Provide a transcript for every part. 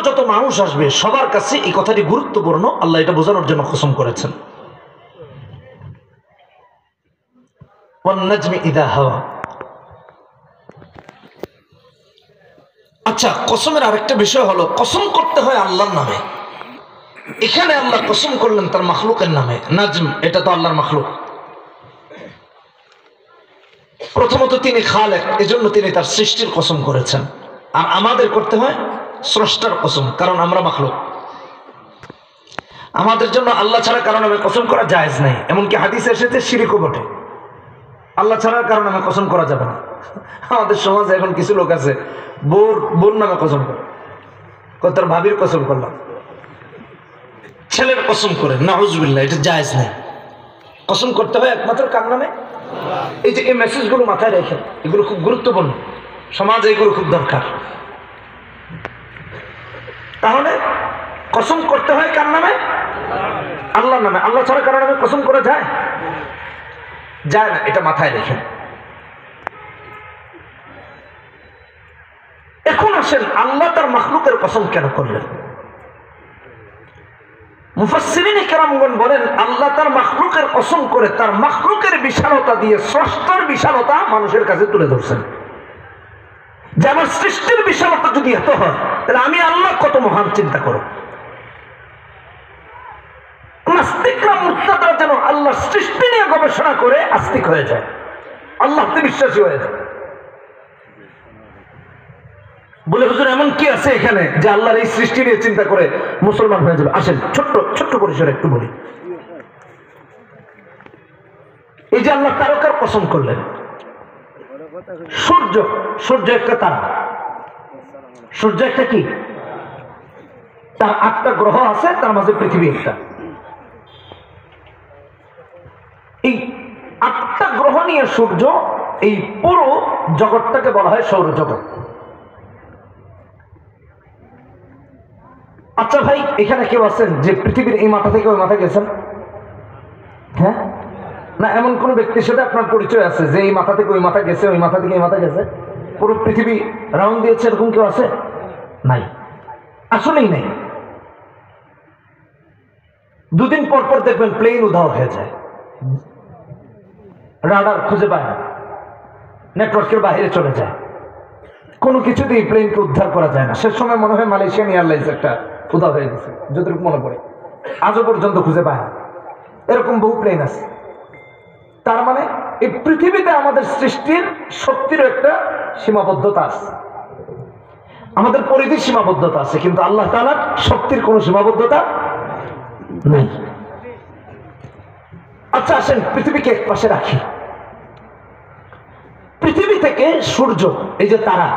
যত মানুষ আসবে সবার কাছে এই কথাটি গুরুত্বপূর্ণ, আল্লাহ এটা বোঝানোর জন্য কসম করেছেন। আচ্ছা, কসমের আরেকটা বিষয় হলো, কসম করতে হয় আল্লাহর নামে। এখানে আল্লাহ কসম করলেন তার মাখলুকের নামে। নাজম এটা তো আল্লাহর মাখলুক। প্রথমত তিনি খালেক, এজন্য তিনি তার সৃষ্টির কসম করেছেন। আর আমাদের করতে হয় স্রষ্টার কসম, কারণ আমরা মাখলুক। আমাদের জন্য আল্লাহ ছাড়া কারো নামে কসম করা জায়েজ নাই, এমনকি হাদিসে এসেছে শিরকও বটে। আল্লাহ ছাড়া কারো নামে কসম করা যাবে না। আমাদের সমাজে এখন কিছু লোক আছে বোন নামে কসম করে, তার ভাবির কসম করলাম, ছেলের কসম করে, নাউজুবিল্লাহ, এটা জায়েজ নেই। কসম করতে হয় একমাত্র কার নামে? এই যে এই মেসেজগুলো মাথায় রেখেন, এগুলো খুব গুরুত্বপূর্ণ, সমাজে এগুলো খুব দরকার। তাহলে কসম করতে হয় কার নামে? আল্লাহর নামে। আল্লাহ ছাড়া কারো নামে কসম করা যায়? যায় না, এটা মাথায় রেখেন। এখন আসেন, আল্লাহ তার মাখলুকের কসম কেন করলেন? মুফাসসিরিন কেরামগণ বলেন, আল্লাহ তার মাখলুকের কসম করে তার মাখলুকের বিশালতা দিয়ে স্রষ্টার বিশালতা মানুষের কাছে তুলে ধরছেন। যে আমার সৃষ্টির বিশালতা যদি এত হয়, তাহলে আমি আল্লাহ কত মহান, চিন্তা করো। নাস্তিকরা মুরতাদরা যেন আল্লাহ সৃষ্টি নিয়ে গবেষণা করে আস্তিক হয়ে যায়, আল্লাহতে বিশ্বাসী হয়ে যায়। বলে হুজুর এমন কি আছে এখানে যে আল্লাহর এই সৃষ্টি নিয়ে চিন্তা করে মুসলমান হয়ে যাবে? আসেন ছোট্ট পরিসরে একটু বলি। এই যে আল্লাহ তারকার কসম করলেন, সূর্য একটা তারা, সূর্য একটা কি? তার 8টা গ্রহ আছে, তার মাঝে পৃথিবী একটা। এই 8টা গ্রহ নিয়ে সূর্য, এই পুরো জগৎটাকে বলা হয় সৌরজগৎ। আচ্ছা ভাই, এখানে কেউ আছেন যে পৃথিবীর এই মাথা থেকে ওই মাথা গেছেন? হ্যাঁ না, এমন কোন ব্যক্তির সাথে আপনার পরিচয় আছে যে এই মাথা থেকে ওই মাথা গেছে, ওই মাথা থেকে এই মাথা গেছে, পুরো পৃথিবী রাউন্ড দিয়েছে, এরকম কেউ আছে? নাই, আসলেই নেই। দুদিন পর পর দেখবেন প্লেন উধাও হয়ে যায়, রাডার খুঁজে পায় না, নেটওয়ার্কের বাইরে চলে যায়, কোনো কিছুতেই প্লেনকে উদ্ধার করা যায় না। শেষ সময় মনে হয় মালয়েশিয়ান এয়ারলাইন্স একটা উধাও হয়ে গেছে, যতটুকু মনে পড়ে, আজও পর্যন্ত খুঁজে পায় না। এরকম বহু প্লেন আছে। তার মানে এই পৃথিবীতে আমাদের সৃষ্টির শক্তির একটা সীমাবদ্ধতা আছে, আমাদের পরিধির সীমাবদ্ধতা আছে, কিন্তু আল্লাহ তাআলার শক্তির কোনো সীমাবদ্ধতা নেই। আচ্ছা আসেন, পৃথিবীকে এক পাশে রাখি। পৃথিবী থেকে সূর্য, এই যে তারা,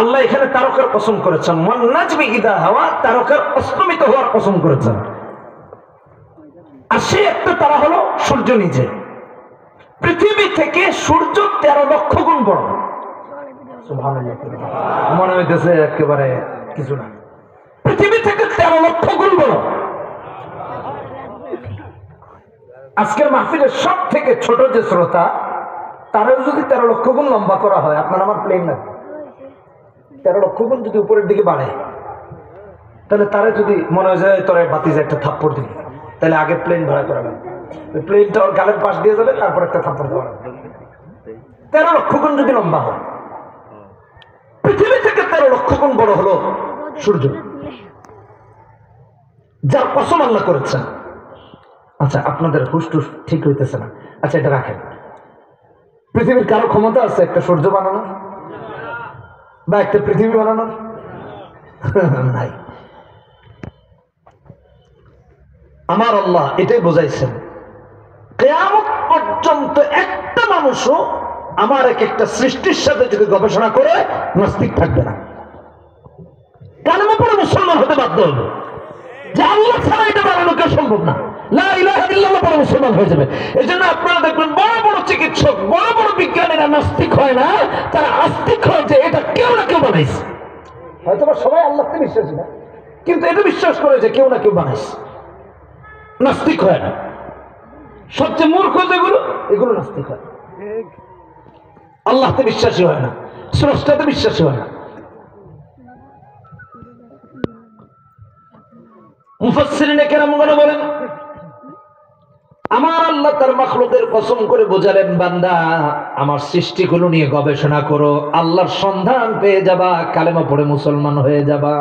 আল্লাহ এখানে তারকার কসম করেছেন, ওয়ান নাজমি ইযা হাওয়া, তারকার অস্তমিত হওয়ার কসম করেছেন। আর সেই একটা তারা হলো সূর্য নিজে। পৃথিবী থেকে সূর্য 13 লক্ষ গুণ বড়। সুবহানাল্লাহ, মনে হইতেছে একেবারে কিছু না, পৃথিবী থেকে 13 লক্ষ গুণ বড়। আজকের মাহফিলের সব থেকে ছোট যে শ্রোতা, তারও যদি 13 লক্ষ গুণ লম্বা করা হয়, আপনার আমার প্লেন না, 13 লক্ষ গুণ যদি উপরের দিকে বাড়ে, তাহলে তারা যদি মনে হয় যায় তোরা বাতিজা একটা থাপ্পড় দিবি, তাহলে আগে প্লেন ভাড়া করা লাগবে, প্লেনটা ওর গালের পাশ দিয়ে যাবে, তারপর একটা থাপ্পড় দেওয়া লাগবে। 13 লক্ষ গুণ যদি লম্বা হয়, পৃথিবী থেকে 13 লক্ষ গুণ বড় হলো সূর্য, যার কসম আল্লাহ করেছেন। আচ্ছা, আপনাদের হুশ-টুস ঠিক হইতেছে না, আচ্ছা এটা রাখেন। পৃথিবীর কারো ক্ষমতা আছে একটা সূর্য বানানোর বা একটা পৃথিবী বানানোর? নাই। আমার আল্লাহ এটাই বোঝাইছেন, কিয়ামত পর্যন্ত একটা মানুষও আমার এক একটা সৃষ্টির সাথে যদি গবেষণা করে নাস্তিক থাকবে না, কালেমা পড়ে মুসলমান হতে বাধ্য হবে যে আল্লাহ ছাড়া এটা বানানো কেউ সম্ভব না, লা ইলাহা ইল্লাল্লাহ পড়ে মুসলমান হয়ে যাবে। এই জন্য আপনারা দেখবেন বড় বড় চিকিৎসক, বড় বড় বিজ্ঞানীরা নাস্তিক হয় না, তারা আস্তিক হয় যে এটা কেউ না কেউ বানাইছে। হয়তো সবাই আল্লাহকে বিশ্বাসী না, কিন্তু এটা বিশ্বাস করে যে কেউ না কেউ বানাইছে, নাস্তিক হয় না। সবচেয়ে মূর্খ যেগুলো, এগুলো নাস্তিক হয়, আল্লাহতে বিশ্বাসী হয় না, স্রষ্টাতে বিশ্বাসী হয় না। মুফাসসিরিনে কেরামগণ বলেন, আমার আল্লাহ তার মাখলুকের কসম করে বোঝালেন, বান্দা আমার সৃষ্টিগুলো নিয়ে গবেষণা করো, আল্লাহর সন্ধান পেয়ে যাবা, কালেমা পড়ে মুসলমান হয়ে যাবা।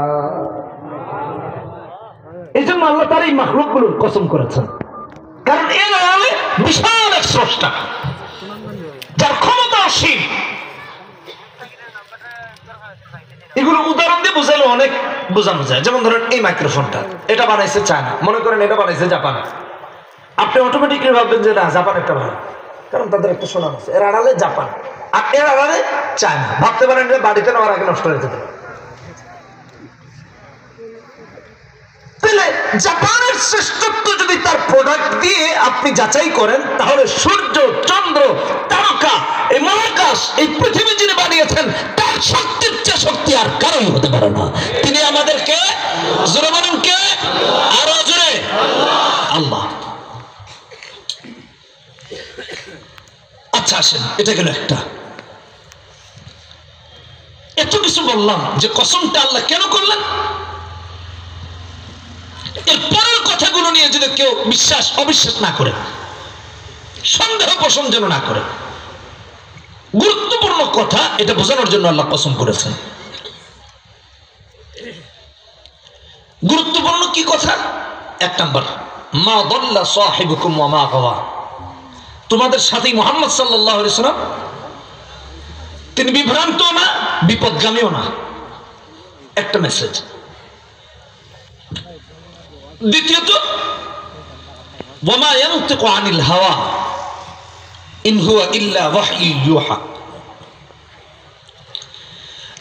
এই জন্য আল্লাহ তার এই মাখলুকগুলোর কসম করেছেন, কারণ এর আড়ালে বিশাল এক স্রষ্টা যার ক্ষমতা অসীম। এগুলো উদাহরণ দিয়ে বুঝাইলে অনেক বোঝানো যায়। যেমন ধরেন এই মাইক্রোফোনটা, এটা বানাইছে চায়না, মনে করেন এটা বানাইছে জাপান। আপনি অটোমেটিকলি ভাববেন যে না, জাপান একটা ভালো, কারণ তাদের একটা শোনা আছে। এর আড়ালে জাপান আর এর আড়ালে চায়না। ভাবতে পারেন যে বাড়িতে নেওয়ার আগে নষ্ট হয়ে যেতে পারে। তাহলে জাপানের শ্রেষ্ঠত্ব যদি তার প্রোডাক্ট দিয়ে আপনি যাচাই করেন, তাহলে সূর্য, চন্দ্র, তারকা, এই মহাকাশ, এই পৃথিবী যিনি বানিয়েছেন তার শক্তির চেয়ে শক্তি আর কারণ হতে পারে না। তিনি আমাদেরকে জোরে বলুন কে? আরো জোরে আল্লাহ। আচ্ছা আসেন, এটা গেল একটা। এত কিছু বললাম যে কসমটা আল্লাহ কেন করলেন, এর পরের কথাগুলো নিয়ে যদি কেউ বিশ্বাস অবিশ্বাস না করে, সন্দেহ পোষণ যেন না করে, গুরুত্বপূর্ণ কথা এটা বোঝানোর জন্য আল্লাহ কসম করেছেন। গুরুত্বপূর্ণ কি কথা? এক নাম্বার, মা দাল্লা সাহিবুকুম ওয়া মা গাওয়া। তোমাদের সাথে মুহাম্মদ সাল্লাল্লাহু আলাইহি ওয়াসাল্লাম, তিনি বিভ্রান্ত না, বিপদগামীও না। একটা মেসেজ। দ্বিতীয়ত, ওয়া মা ইয়ানতিকু আনিল হাওয়া ইন হুয়া ইল্লা ওয়াহয়ু ইউহা।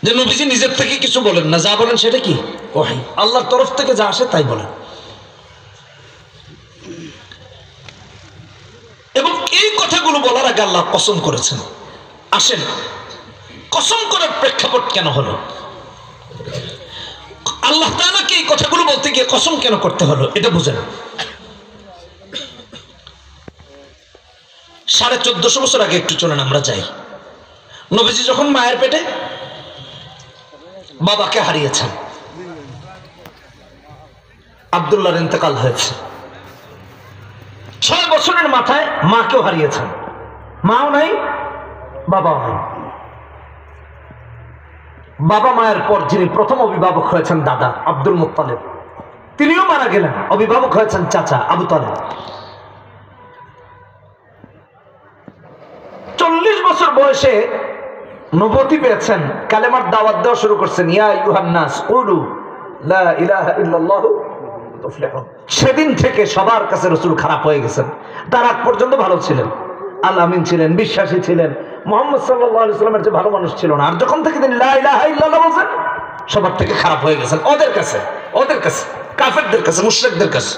যে নবীজি নিজের থেকে কিছু বলেন না, যা বলেন সেটা কি? ওহী, আল্লাহর তরফ থেকে যা আসে তাই বলেন। এবং এই কথাগুলো বলার আগে আল্লাহ কসম করেছেন। আসেন, কসম করার প্রেক্ষাপট কেন হলো? আল্লাহ তাআলাকে এই কথাগুলো বলতে গিয়ে কসম কেন করতে হলো, এটা বুঝেন। 1450 বছর আগে একটু চলেন আমরা যাই। নবীজি যখন মায়ের পেটে বাবাকে হারিয়েছেন, আব্দুল্লাহর ইন্তেকাল হয়েছে। 6 বছরের মাথায় মাকেও হারিয়েছেন, মাও নাই, বাবাও নাই। বাবা মায়ের পর যিনি প্রথম অভিভাবক হয়েছেন দাদা আব্দুল মুত্তালিব, তিনিও মারা গেলেন। অভিভাবক হয়েছেন চাচা আবু তালেব। 40 বছর বয়সে নবুয়তি পেয়েছেন, কালেমার দাওয়াত দেওয়া শুরু করছেন। ইয়া আইয়ুহান নাস কুলু লা ইলাহা ইল্লাল্লাহু তুফলিহুন। সেদিন থেকে সবার কাছে রাসূল খারাপ হয়ে গেছেন। তার আগ পর্যন্ত ভালো ছিলেন, আল আমিন ছিলেন, বিশ্বাসী ছিলেন। মুহাম্মদ সাল্লাল্লাহু আলাইহি ওয়াসাল্লামের যে ভালো মানুষ ছিল না। আর যখন থেকে তিনি লা ইলাহা ইল্লাল্লাহ বলেন, সবার থেকে খারাপ হয়ে গেছেন। ওদের কাছে কাফেরদের কাছে, মুশরিকদের কাছে।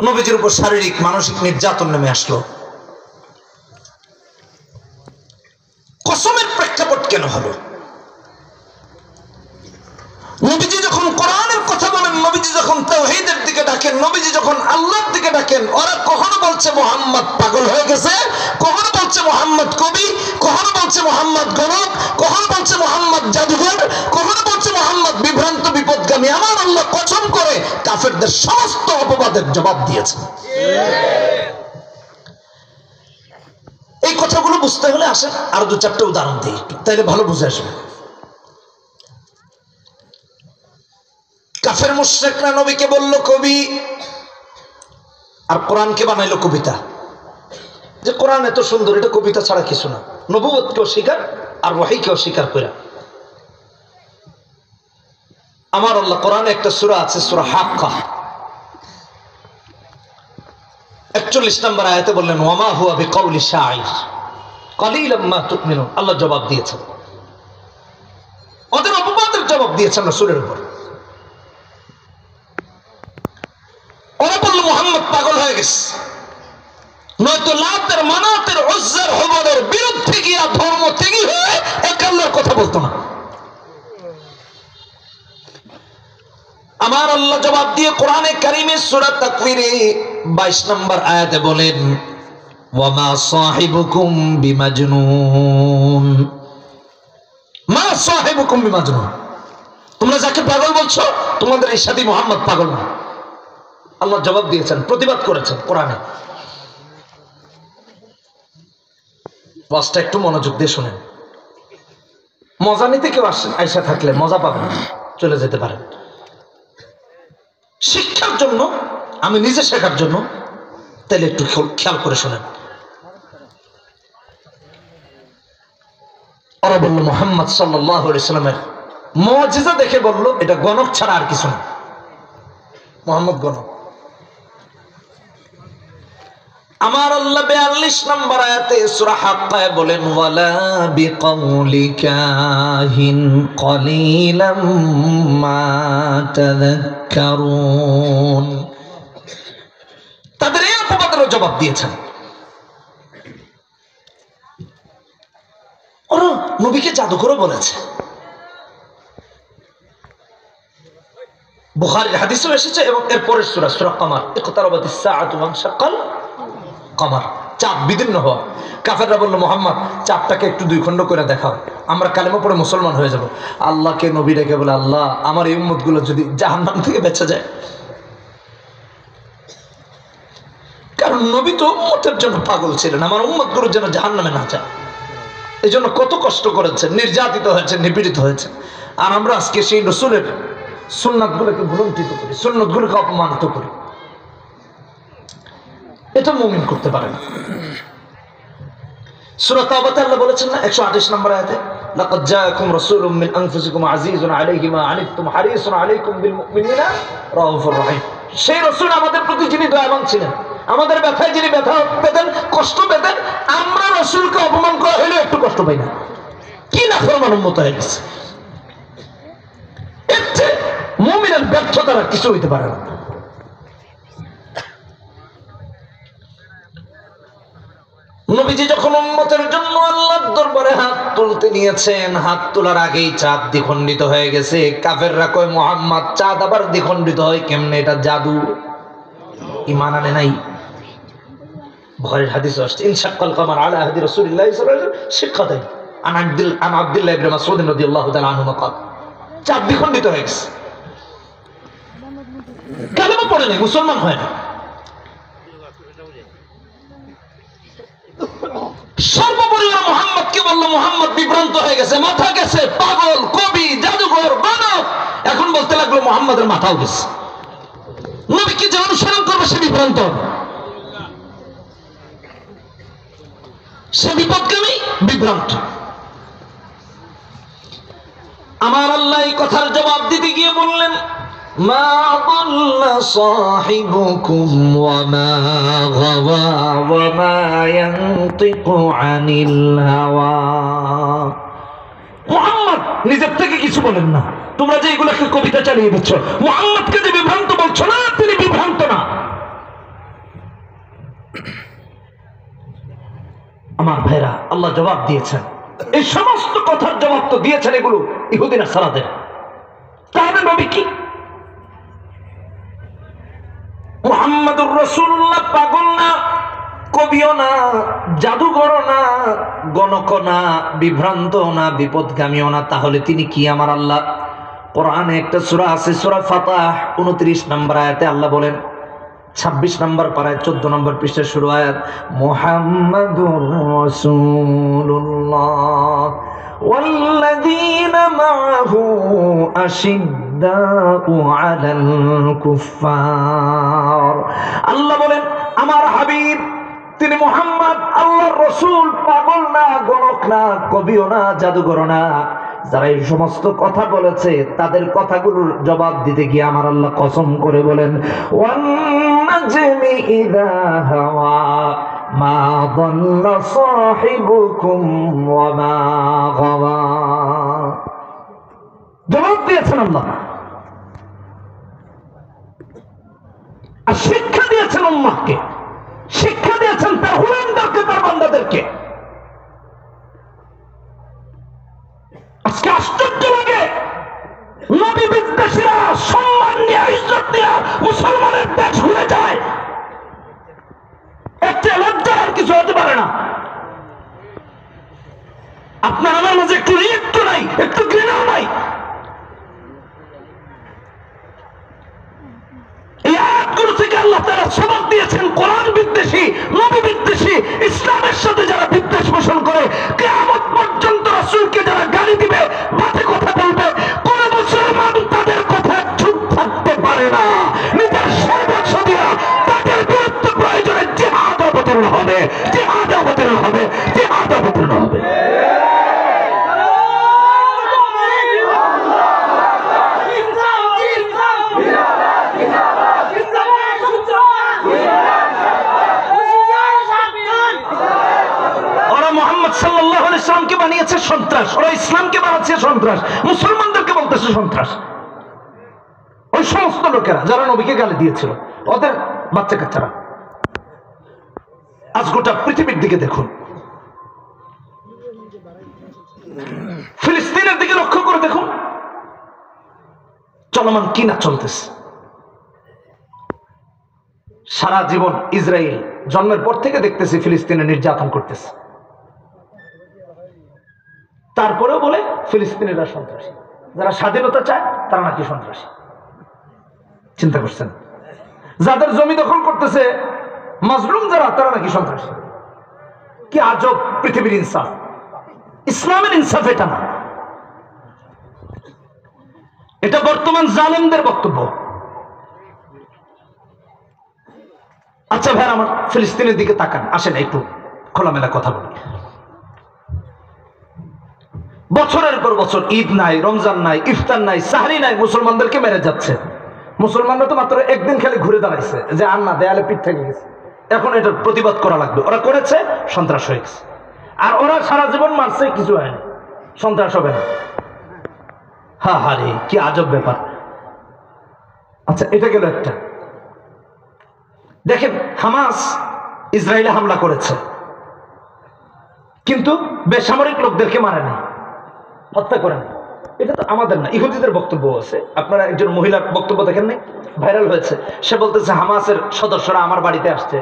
নবীজির উপর শারীরিক মানসিক নির্যাতন নেমে আসলো। কসমের প্রেক্ষাপট কেন হলো? নবীজি যখন কোরআনের কথা বলেন, নবীজি যখন তাওহীদের দিকে ডাকেন, নবীজি যখন আল্লাহর দিকে ডাকেন, ওরা কখনো বলছে মুহাম্মদ পাগল হয়ে গেছে, কখনো বলছে মুহাম্মদ কবি, কখনো বলছে মুহাম্মদ গণক, কখনো বলছে মুহাম্মদ জাদুঘর, কখনো বলছে মুহাম্মদ বিভ্রান্ত বিপদগামী। আমার আল্লাহ কসম করে কাফেরদের সমস্ত অপবাদের জবাব দিয়েছেন। এই কথাগুলো বুঝতে হলে আসেন আরো 2-4টা উদাহরণ দিই, তাইলে ভালো বুঝে আসবে। কাফের মুশরিকরা নবীকে বলল কবি, আর কোরআনকে বানাইলো কবিতা। যে কোরআন এত সুন্দর, এটা কবিতা ছাড়া কিছু না। নবুয়তকেও স্বীকার আর ওহীকেও স্বীকার করে। আমার আল্লাহ কোরআনে একটা সূরা আছে, সূরা হাক্কা, 41 নম্বর আয়াতে বললেন ওয়ামা হুয়া বিকাউলি শাইর কালিলাম মা তুমিনুন। আল্লাহ জবাব দিয়েছেন, ওদের অপবাদের জবাব দিয়েছেন রাসূলের উপর। ওরা বলল মুহাম্মদ পাগল হয়ে গেছে, নয়তো লাতের মানাতের উজ্জার হুবলের বিরুদ্ধে গিয়া ধর্ম ত্যাগী হয়ে এক আল্লাহর কথা বলতো না। আমার আল্লাহ জবাব দিয়ে কোরআনে কারীমের সূরা তাকওয়িরে 22 নম্বর আয়াতে বলেন ওয়ামা সাহিবুকুম বিমাজনুন, মা সাহিবুকুম বিমাজনুন। তোমরা যাকে পাগল বলছো তোমাদের এই সাথী মোহাম্মদ পাগল না। আল্লাহ জবাব দিয়েছেন, প্রতিবাদ করেছেন কোরআনে। ওয়াজটা একটু মনোযোগ দিয়ে শুনেন। মজা নিতে কেউ আইসা থাকলে মজা পাবেন, চলে যেতে পারেন। শিক্ষার জন্য, আমি নিজে শেখার জন্য, তাহলে একটু খেয়াল করে শোনেন। ওরা বলল মুহাম্মদ সাল্লাল্লাহু আলাইহি সাল্লামের মুআজিজা দেখে বলল এটা গণক ছাড়া আর কিছু না, মুহাম্মদ গণক। আমার আল্লাহ 42 নম্বর আয়াতে সূরা হাক্কায় বলেন ওয়ালা বিকাউলি কাহিন কলিলাম মা তাযাক্কারুন। তাদের এই অপবাদের জবাব দিয়েছেন। ওরা নবীকে জাদুকরও বলেছে। বুখারীর হাদিসে এসেছে এবং এর পরের সূরা সূরা কমার ইকতারাবাতিস সাআতু ওয়ানশাক্কাল কমার, চাঁদ বিদীর্ণ হওয়া। কাফেররা বলল মুহাম্মদ চাঁদটাকে একটু দুই খণ্ড করে দেখাও, আমরা কালেমা পড়ে মুসলমান হয়ে যাব। আল্লাহকে নবী ডেকে বলে আল্লাহ আমার এই উম্মতগুলো যদি জাহান্নাম থেকে বেঁচে যায়, কারণ নবী তো উম্মতের জন্য পাগল ছিলেন, আমার উম্মতগুলো যেন জাহান্নামে না যায়। এই জন্য কত কষ্ট করেছেন, নির্যাতিত হয়েছে, নিপীড়িত হয়েছে। আর আমরা আজকে সেই রসুলের সুন্নাতগুলোকে ভুলুণ্ঠিত করি, সুন্নাতগুলোকে অপমানিত করি। এটা মুমিন করতে পারে না। সূরা তাওবাতে আল্লাহ বলেছেন না 128 নম্বর আয়াতে লাকাদ জাআকুম রাসূলুম মিন আনফুসিকুম আজিজুন আলাইহি মা আনিতুম হারিসুন আলাইকুম বিল মুমিনিনা রাউফুর রহিম। সেই রাসূল আমাদের প্রতি যিনি দয়াবান ছিলেন, আমাদের ব্যথায় যিনি ব্যথা পেতেন, কষ্ট পেতেন, আমরা রাসূলকে অপমান করা হইলে একটু কষ্ট পাই না। কি নাফরমান উম্মত হয়ে গেছে। এর চেয়ে মুমিনের ব্যর্থতা আর কিছু হইতে পারে না। নবীজি যখন উম্মতের জন্য আল্লাহর দরবারে হাত তুলতে নিয়েছেন, হাত তোলার আগেই চাঁদ দ্বিখণ্ডিত হয়ে গেছে। কাফেররা কয় মুহাম্মদ চাঁদ আবার দ্বিখণ্ডিত হয় কেমনে, এটা জাদু, ঈমান আনে নাই। বুখারীর হাদিসে আসছে ইনশাক্কাল কমার আলা আহদি রাসূলিল্লাহ সাল্লাল্লাহু আলাইহি ওয়াসাল্লাম শিক্ষাতে আন আব্দুল্লাহ ইবনে মাসউদ রাদিয়াল্লাহু তাআলা আনহু قال চাঁদ দ্বিখণ্ডিত হয়ে গেছে। কালেমা পড়ে নাই, মুসলমান হয় না। সর্বোপরি মুহাম্মদকে বলল মুহাম্মদ বিভ্রান্ত হয়ে গেছে, মাথা গেছে, পাগল, কবি, জাদুঘর, বানর। এখন বলতে লাগলো মুহাম্মদের মাথাও গেছে। নবীকে যে অনুসরণ করবে সে বিভ্রান্ত, সে বিপদগামী, বিভ্রান্ত। আমার আল্লাহ এই কথার জবাব দিতে গিয়ে বললেন মা দাল্লা সাহিবুকুম ওয়া মা গাওয়া ওয়া মা ইয়ানতিকু আনিল হাওয়া। মুহাম্মদ নিজের থেকে কিছু বলেন না, তোমরা যে এগুলোকে কবিতা চালিয়ে দিচ্ছ, মুহাম্মদকে যে বিভ্রান্ত বলছো না, তিনি বিভ্রান্ত না। আমার ভাইরা, আল্লাহ জবাব দিয়েছেন। এই সমস্ত কথার জবাব তো দিয়েছেন এগুলো ইহুদি নাসারাদের। তাহলে নবী কি? মুহাম্মাদুর রাসূলুল্লাহ পাগল না, কবিও না, জাদুঘরও না, গণকও না, বিভ্রান্ত না, বিপদগামীও না। তাহলে তিনি কি? আমার আল্লাহ কোরআনে একটা সূরা আছে, সূরা ফাতাহ 29 নম্বর আয়াতে আল্লাহ বলেন, 26 নম্বর পারায় 14 নম্বর পৃষ্ঠা শুরু আয়াত, মুহাম্মাদুর রাসূলুল্লাহ ওয়াল্লাযীনা মাআহু আশিদ্দাউ আলাল কুফফার। আল্লাহ বলেন আমার হাবিব তিনি মুহাম্মদ আল্লাহর রাসূল, পাগল না, গণক না, কবিও না, জাদুঘর না। যারা এই সমস্ত কথা বলেছে তাদের কথাগুলোর জবাব দিতে গিয়ে আমার আল্লাহ কসম করে বলেন ওয়ান নাজমি ইযা হাওয়া মা দাল্লা সাহিবুকুম ওয়া মা গাওয়া। জবাব দিয়েছেন আল্লাহ, আর শিক্ষা দিয়েছেন উম্মাহকে, শিক্ষা দিয়েছেন তার হুলানদেরকে, তার বান্দাদেরকে। আজকে আশ্চর্য লাগে নবী বিদ্বেষীরা সম্মান নিয়ে, ইজ্জত নিয়ে মুসলমানের দেশ ঘুরে যায়। একটা লজ্জা আর কিছু হতে পারে না। আপনার আমার মাঝে একটু রিয়েক্ট নাই, একটু ঘৃণাও নাই। বলেছেন কোরআন বিদ্বেষী, নবী বিদ্বেষী, ইসলামের সাথে যারা বিদ্বেষ পোষণ করে, কিয়ামত পর্যন্ত রাসূলকে যারা গালি দিবে, বাজে কথা বলবে, কোন মুসলমান তাদের কথা চুপ থাকতে পারে না। নিজের সর্বোচ্চ দিয়া তাদের বিরুদ্ধে প্রয়োজনে জিহাদ অবতীর্ণ হবে, জিহাদ অবতীর্ণ হবে, জিহাদ অবতীর্ণ হবে। মোহাম্মদ সাল্লাল্লাহু আলাইহি সাল্লামকে বানিয়েছে সন্ত্রাস, ওরা ইসলামকে বানাচ্ছে সন্ত্রাস, মুসলমানদেরকে বলতেছে সন্ত্রাস। ওই সমস্ত লোকেরা যারা নবীকে গালি দিয়েছিল, ওদের বাচ্চা কাচ্চারা। আজ গোটা পৃথিবীর দিকে দেখুন, ফিলিস্তিনের দিকে লক্ষ্য করে দেখুন, চলমান কি না চলতেছে। সারা জীবন ইসরায়েল জন্মের পর থেকে দেখতেছি ফিলিস্তিনে নির্যাতন করতেছে, তারপরেও বলে ফিলিস্তিনিরা সন্ত্রাসী। যারা স্বাধীনতা চায় তারা নাকি সন্ত্রাসী। চিন্তা করছেন? যাদের জমি দখল করতেছে মাজলুম যারা, তারা নাকি সন্ত্রাসী। কি আজব পৃথিবীর ইনসাফ! ইসলামের ইনসাফ এটা না, এটা বর্তমান জালেমদের বক্তব্য। আচ্ছা ভাই আমার, ফিলিস্তিনের দিকে তাকান, আসেন একটু খোলামেলা কথা বলি। বছরের পর বছর ঈদ নাই, রমজান নাই, ইফতার নাই, সাহরি নাই, মুসলমানদেরকে মেরে যাচ্ছে। মুসলমানরা তো মাত্র একদিন খালি ঘুরে দাঁড়াইছে যে আর না, দেয়ালে পিঠ থেকে গেছে, এখন এটার প্রতিবাদ করা লাগবে। ওরা করেছে, সন্ত্রাস হয়ে গেছে। আর ওরা সারা জীবন মারছে, কিছু হয়নি, সন্ত্রাস হবে না। হা হা রে, কি আজব ব্যাপার। আচ্ছা এটা গেল একটা। দেখেন হামাস ইসরায়েলে হামলা করেছে, কিন্তু বেসামরিক লোকদেরকে মারে নাই, হত্যা করে নাই। এটা তো আমাদের না, ইহুদিদের বক্তব্য আছে। আপনারা একজন মহিলার বক্তব্য দেখেন নাই, ভাইরাল হয়েছে। সে বলতেছে হামাসের সদস্যরা আমার বাড়িতে আসছে,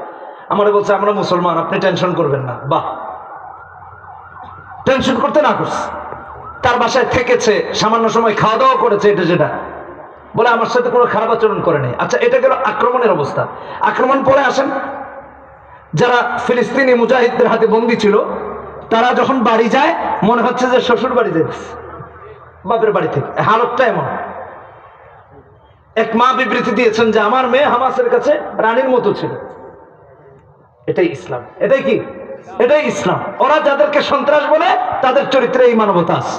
আমারে বলছে আমরা মুসলমান, আপনি টেনশন করবেন না। বাহ, টেনশন করতে না করছে, তার বাসায় থেকেছে, সামান্য সময় খাওয়া দাওয়া করেছে, এটা যেটা বলে আমার সাথে কোনো খারাপ আচরণ করে নেই। আচ্ছা এটা গেল আক্রমণের অবস্থা। আক্রমণ পরে আসেন, যারা ফিলিস্তিনি মুজাহিদদের হাতে বন্দী ছিল, তারা যখন বাড়ি যায় মনে হচ্ছে যে শ্বশুর বাড়ি যাচ্ছে, বাপের বাড়ি থেকে। হালতটা এমন। এক মা বিবৃতি দিয়েছেন যে আমার মেয়ে হামাসের কাছে রানীর মতো ছিল। এটাই ইসলাম। এটাই কি? এটাই ইসলাম। ওরা যাদেরকে সন্ত্রাস বলে তাদের চরিত্রে এই মানবতা আছে।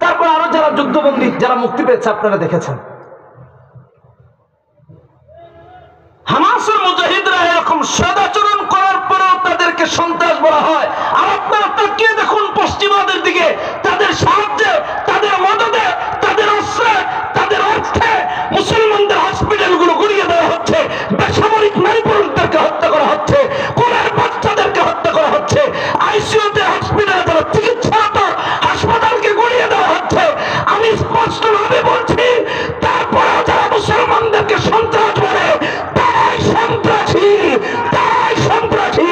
তারপর আরো যারা যুদ্ধবন্দী, যারা মুক্তি পেয়েছে, আপনারা দেখেছেন হামাসের মুজাহিদরা এরকম সদাচরণ করার পরেও তাদেরকে সন্ত্রাস বলা হয়। আর আপনারা তাকিয়ে দেখুন পশ্চিমাদের দিকে, তাদের সাহায্যে, তাদের মদদে, তাদের অস্ত্রে, তাদের অর্থে মুসলমানদের হসপিটালগুলো গুড়িয়ে দেওয়া হচ্ছে, বেসামরিক নারী পুরুষদেরকে হত্যা করা হচ্ছে, কোলের বাচ্চাদেরকে হত্যা করা হচ্ছে, আইসিইউতে হসপিটালে তারা চিকিৎসারত হাসপাতালকে গুড়িয়ে দেওয়া হচ্ছে। আমি স্পষ্টভাবে বলছি, তারপরেও যারা মুসলমানদেরকে সন্ত্রাস বলে তাই সন্ত্রাসী, তাই সন্ত্রাসী,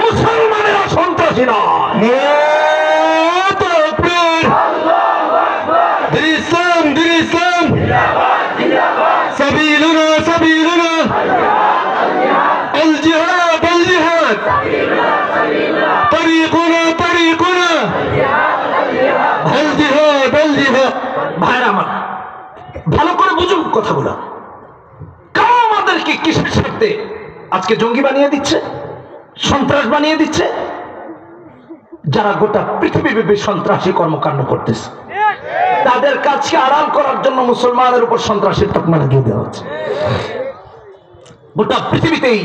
মুসলমানেরা সন্ত্রাসী নয়। ইসলাম ইসলাম, সাবিলুনা সাবিলুনা, আল জিহাদ আল জিহাদ, তরিকুনা তরিকুনা, আল জিহাদ আল জিহাদ। ভাইরা আমার, ভালো করে বুঝুন কথাগুলো। কারণ আমাদেরকে কিসের স্বার্থে আজকে জঙ্গি বানিয়ে দিচ্ছে, সন্ত্রাস বানিয়ে দিচ্ছে? যারা গোটা পৃথিবীব্যাপী সন্ত্রাসী কর্মকাণ্ড করতেছে, তাদের কাজকে আড়াল করার জন্য মুসলমানের উপর সন্ত্রাসীর তকমা লাগিয়ে দেওয়া হচ্ছে। গোটা পৃথিবীতেই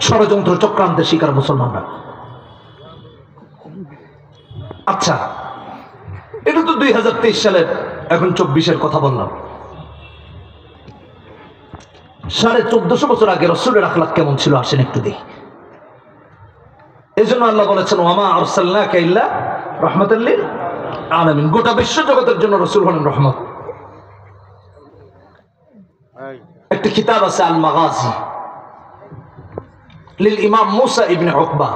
ষড়যন্ত্র চক্রান্তের শিকার মুসলমানরা। আচ্ছা এটা তো 2023 সালের, এখন 24-এর কথা বললাম। 1450 বছর আগে রাসূলের আখলাক কেমন ছিল আসেন একটু দেখি। এই জন্য আল্লাহ বলেছেন ওয়ামা আরসালনাকা ইল্লা রাহমাতাল লিল আলামিন। গোটা বিশ্ব জগতের জন্য রাসূল হলেন রহমত। একটা কিতাব আছে আল মাগাজি লিল ইমাম মুসা ইবনে উকবা।